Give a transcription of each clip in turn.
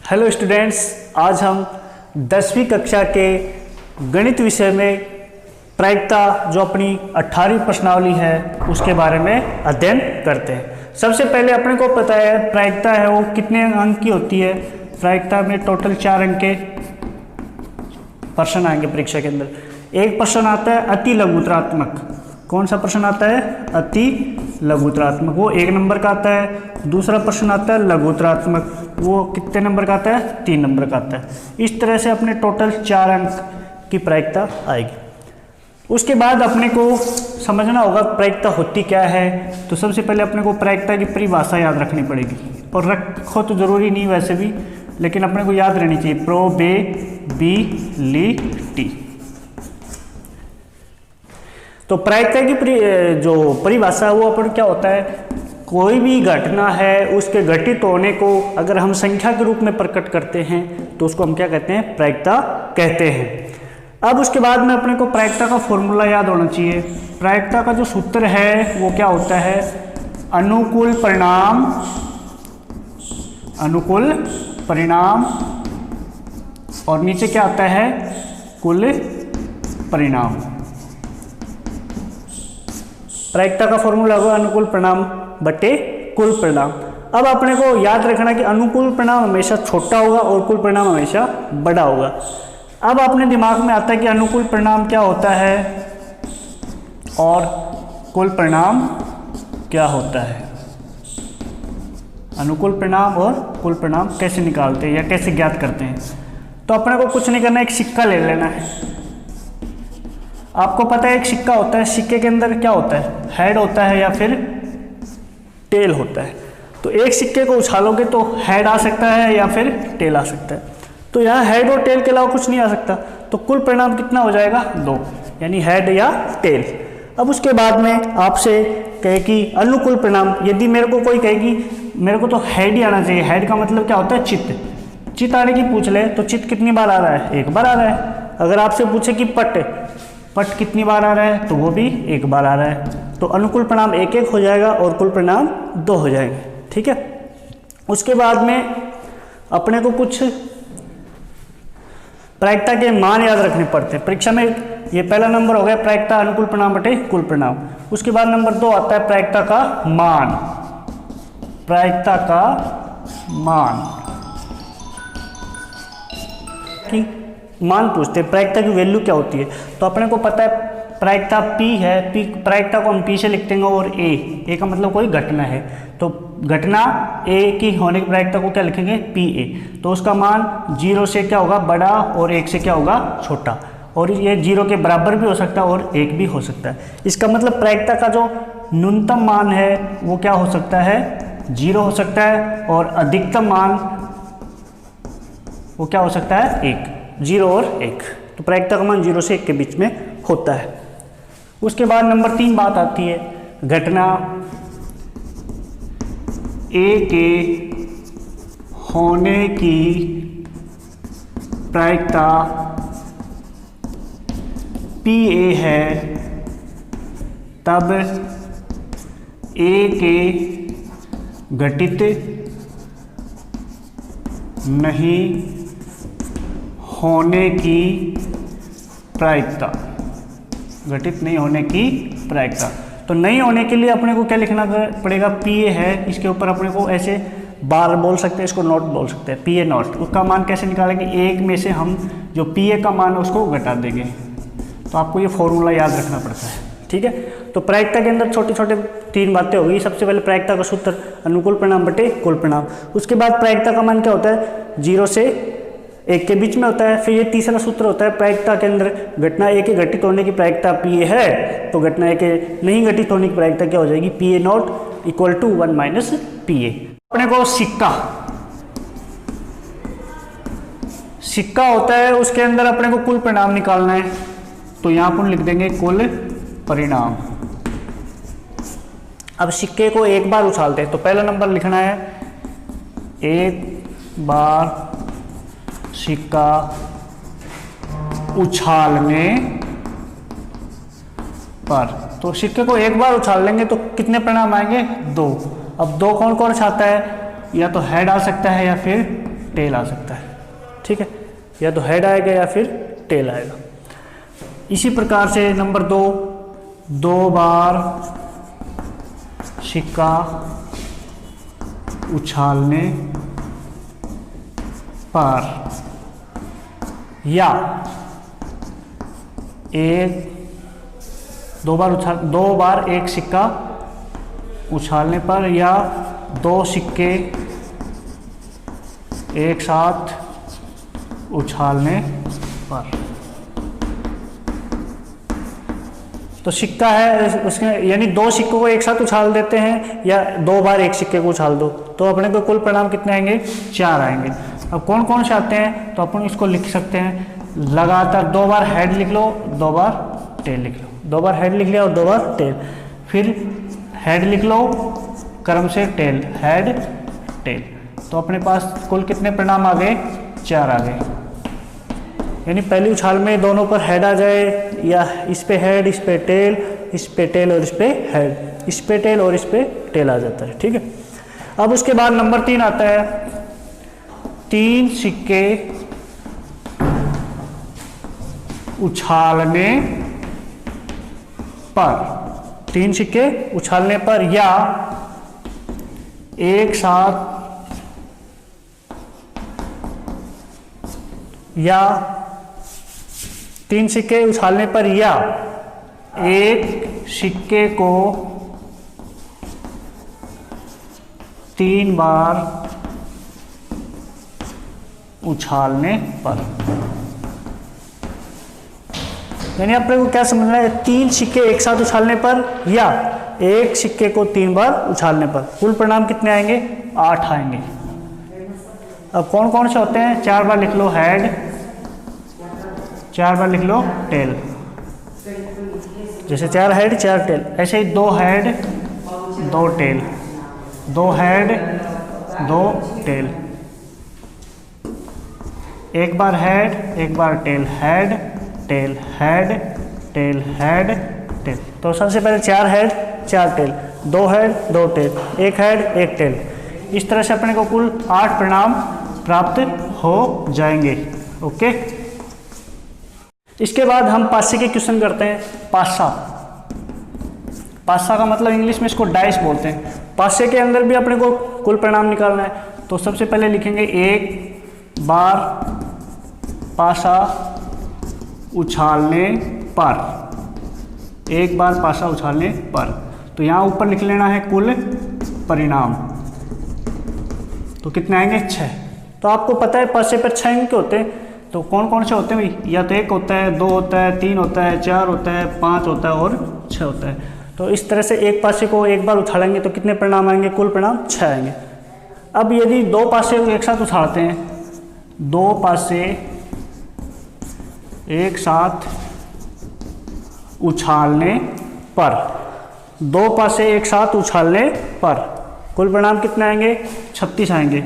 Hello students, आज हम 10वीं कक्षा के गणित विषय में प्रायिकता जो अपनी 18वीं प्रश्नावली है उसके बारे में अध्ययन करते हैं। सबसे पहले अपने को पता है प्रायिकता है वो कितने अंक की होती है। प्रायिकता में टोटल 4 अंक के प्रश्न आएंगे परीक्षा के अंदर। एक प्रश्न आता है अति लघुत्तरात्मक। कौन सा प्रश्न आता है? अति लघुत्तरात्मक, वो 1 नंबर का आता है। दूसरा प्रश्न आता है लघुत्तरात्मक, वो कितने नंबर का आता है? 3 नंबर का आता है। इस तरह से अपने टोटल 4 अंक की प्रायिकता आएगी। उसके बाद अपने को समझना होगा प्रायिकता होती क्या है। तो सबसे पहले अपने को प्रायिकता की परिभाषा याद रखनी पड़ेगी, और रखो तो जरूरी नहीं वैसे भी, लेकिन अपने को याद रहनी चाहिए। प्रोबेबिलिटी। तो प्रायिकता की जो परिभाषा है वो अपन क्या होता है, कोई भी घटना है उसके घटित होने को अगर हम संख्या के रूप में प्रकट करते हैं तो उसको हम क्या कहते हैं? प्रायिकता कहते हैं। अब उसके बाद में अपने को प्रायिकता का फॉर्मूला याद होना चाहिए। प्रायिकता का जो सूत्र है वो क्या होता है? अनुकूल परिणाम और नीचे क्या आता है? कुल परिणाम। प्रायिकता का फॉर्मूला होगा अनुकूल परिणाम बटे कुल परिणाम। अब अपने को याद रखना कि अनुकूल परिणाम हमेशा छोटा होगा और कुल परिणाम हमेशा बड़ा होगा। अब अपने दिमाग में आता है कि अनुकूल परिणाम क्या होता है और कुल परिणाम क्या होता है। अनुकूल परिणाम और कुल परिणाम कैसे निकालते हैं या कैसे ज्ञात करते हैं। तो अपने को कुछ नहीं करना, एक सिक्का ले लेना है। आपको पता है एक सिक्का होता है, सिक्के के अंदर क्या होता है? हेड होता है या फिर टेल होता है। तो एक सिक्के को उछालोगे तो हेड आ सकता है या फिर टेल आ सकता है। तो यहाँ हेड और टेल के अलावा कुछ नहीं आ सकता। तो कुल परिणाम कितना हो जाएगा? 2, यानी हेड या टेल। अब उसके बाद में आपसे कहे कि अनुकूल परिणाम, यदि मेरे को कोई कहेगी मेरे को तो हेड ही आना चाहिए। हेड का मतलब क्या होता है? चित्त आने की पूछ ले तो चित्त कितनी बार आ रहा है? 1 बार आ रहा है। अगर आपसे पूछे कि पट कितनी बार आ रहा है तो वो भी 1 बार आ रहा है। तो अनुकूल परिणाम 1-1 हो जाएगा और कुल परिणाम 2 हो जाएंगे। ठीक है। उसके बाद में अपने को कुछ प्रायिकता के मान याद रखने पड़ते हैं परीक्षा में। ये पहला नंबर हो गया प्रायिकता अनुकूल परिणाम बटे कुल परिणाम। उसके बाद नंबर 2 आता है प्रायिकता का मान। प्रायिकता का मान कि मान पूछते हैं प्रायिकता की वैल्यू क्या होती है। तो अपने को पता है प्रायिकता P है। P प्रायिकता को हम P से लिखते हैं और A का मतलब कोई घटना है। तो घटना A की होने की प्रायिकता को क्या लिखेंगे? PA। तो उसका मान 0 से क्या होगा? बड़ा, और 1 से क्या होगा? छोटा। और ये 0 के बराबर भी हो सकता है और 1 भी हो सकता है। इसका मतलब प्रायिकता का जो न्यूनतम मान है वो क्या हो सकता है? 0 हो सकता है, और अधिकतम मान वो क्या हो सकता है? 1। 0 और 1। तो प्रायिकता का मान 0 से 1 के बीच में होता है। उसके बाद नंबर 3 बात आती है घटना A के होने की प्रायिकता PA है तब A के घटित नहीं होने की प्रायिकता। घटित नहीं होने की प्रायिकता। तो नहीं होने के लिए अपने को क्या लिखना पड़ेगा? PA है। इसके ऊपर अपने को ऐसे बार बोल सकते हैं, इसको नोट बोल सकते हैं, PA नोट। उसका मान कैसे निकालेंगे? 1 में से हम जो PA का मान है उसको घटा देंगे। तो आपको ये फॉर्मूला याद रखना पड़ता है। ठीक है। तो प्रायिकता के अंदर छोटे छोटे 3 बातें होगी। सबसे पहले प्रायिकता का सूत्र अनुकूल परिणाम बटे कुल परिणाम। उसके बाद प्रायिकता का मान क्या होता है? 0 से 1 के बीच में होता है। फिर ये तीसरा सूत्र होता है प्रायिकता के अंदर घटना A के घटित होने की प्रायिकता PA है तो घटना A के नहीं घटित होने की प्रायिकता क्या हो जाएगी? PA not equal to 1 minus PA। अपने को सिक्का होता है, उसके अंदर अपने को कुल परिणाम निकालना है। तो यहाँ पर लिख देंगे कुल परिणाम। अब सिक्के को 1 बार उछालते हैं तो पहला नंबर लिखना है 1 बार सिक्का उछालने पर। तो सिक्के को 1 बार उछाल लेंगे तो कितने परिणाम आएंगे? 2। अब 2 कौन कौन छाता है? या तो हेड आ सकता है या फिर टेल आ सकता है, ठीक है, या तो हेड आएगा या फिर टेल आएगा। इसी प्रकार से नंबर 2, 2 बार सिक्का उछालने पर या दो बार एक सिक्का उछालने पर या 2 सिक्के एक साथ उछालने पर। तो सिक्का है उसके, यानी 2 सिक्कों को एक साथ उछाल देते हैं या 2 बार एक सिक्के को उछाल दो, तो अपने को कुल परिणाम कितने आएंगे? 4 आएंगे। अब कौन कौन से आते हैं, तो अपन इसको लिख सकते हैं लगातार। 2 बार हेड लिख लो, 2 बार टेल लिख लो, 2 बार हेड लिख लिया और 2 बार टेल, फिर हेड लिख लो क्रम से टेल, हेड टेल। तो अपने पास कुल कितने परिणाम आ गए? 4 आ गए। यानी पहली उछाल में दोनों पर हेड आ जाए, या इस पे हेड, इस पे टेल, इस पे टेल और इस पे हेड, इस पे टेल और इस पे टेल आ जाता है, ठीक है। अब उसके बाद नंबर 3 आता है, 3 सिक्के उछालने पर, 3 सिक्के उछालने पर या एक साथ, या 3 सिक्के उछालने पर या एक सिक्के को 3 बार उछालने पर। यानी अपने को क्या समझना है? 3 सिक्के एक साथ उछालने पर या एक सिक्के को 3 बार उछालने पर। कुल परिणाम कितने आएंगे? 8 आएंगे। अब कौन कौन से होते हैं? 4 बार लिख लो हेड, 4 बार लिख लो टेल, जैसे 4 हेड 4 टेल, ऐसे ही 2 हेड 2 टेल, 2 हेड 2 टेल, एक बार हेड एक बार tail, head tail, head tail, head tail. तो सबसे पहले 4 हेड 4 टेल, 2 हेड 2 टेल, एक हेड एक टेल। इस तरह से अपने को कुल 8 परिणाम प्राप्त हो जाएंगे। ओके, इसके बाद हम पासे के क्वेश्चन करते हैं। पासा, पासा का मतलब इंग्लिश में इसको डाइस बोलते हैं। पासे के अंदर भी अपने को कुल परिणाम निकालना है। तो सबसे पहले लिखेंगे 1 बार पासा उछालने पर, 1 बार पासा उछालने पर। तो यहाँ ऊपर लिख लेना है कुल परिणाम। तो कितने आएंगे? 6। तो आपको पता है पासे पर 6 अंक होते हैं। तो कौन कौन से होते हैं भाई? या तो 1 होता है, 2 होता है, 3 होता है, 4 होता है, 5 होता है और 6 होता है। तो इस तरह से एक पासे को एक बार उछालेंगे तो कितने परिणाम आएंगे? कुल परिणाम 6 आएंगे। अब यदि 2 पासे को एक साथ उछालते हैं, 2 पासे एक साथ उछालने पर, 2 पासे एक साथ उछालने पर कुल परिणाम कितने आएंगे? 36 आएंगे।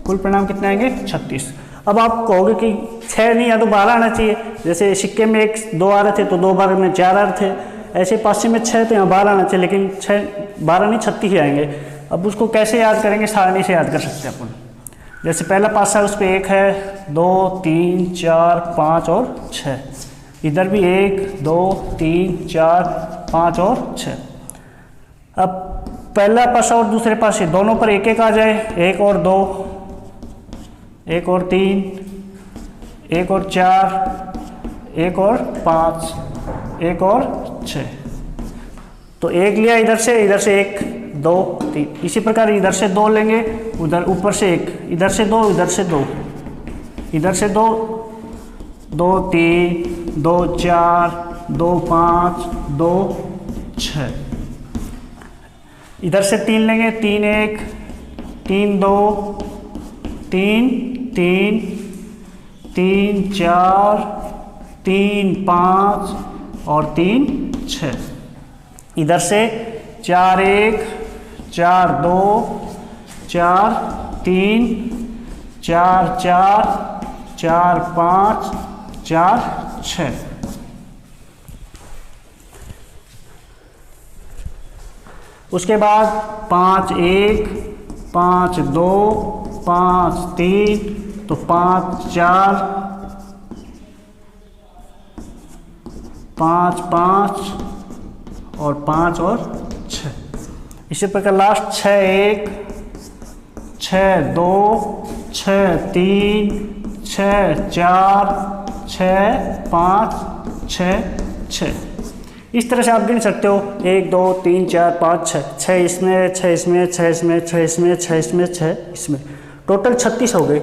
कुल परिणाम कितने आएंगे? 36। अब आप कहोगे कि 6 नहीं, या तो 12 आना चाहिए। जैसे सिक्के में 2 आ रहे थे तो 2 बार में 4 आ रहे थे, ऐसे पासे में 6 तो यहाँ 12 आना चाहिए, लेकिन 12 नहीं 36 ही आएंगे। अब उसको कैसे याद करेंगे? सारणी से याद कर सकते हैं अपन। जैसे पहला पासा है उस पर 1 है, 2 3 4 5 और 6। इधर भी 1 2 3 4 5 और 6। अब पहला पासा और दूसरे पासे दोनों पर 1 1 आ जाए, 1 और 2, 1 और 3, 1 और 4, 1 और 5, 1 और 6। तो 1 लिया इधर से 1 2 3। इसी प्रकार इधर से 2 लेंगे, उधर ऊपर से 1, इधर से 2, इधर से 2, इधर से 2 2 3 2 4 2 5 2 6। इधर से 3 लेंगे, 3 1 3 2 3 3 3 4 3 5 और 3 6। इधर से 4 1 4 2 4 3 4 4 4 5 4 6। उसके बाद 5 1 5 2 5 3, तो 5 4 5 5 और 5 और 6। इसी प्रकार लास्ट 6 1 6 2 6 3 6 4 6 5 6 6। इस तरह से आप गिन सकते हो 1 2 3 4 5 6, 6 इसमें 6 इसमें 6 इसमें 6 इसमें 6 इसमें 6 इसमें, टोटल 36 हो गए।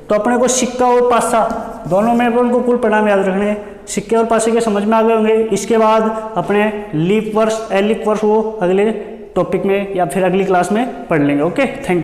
तो अपने को सिक्का और पासा दोनों में अपन को कुल परिणाम याद रखने हैं। सिक्के और पासे के समझ में आ गए होंगे। इसके बाद अपने लीप वर्ष एलिप वर्ष वो अगले टॉपिक में या फिर अगली क्लास में पढ़ लेंगे। Okay, thank you.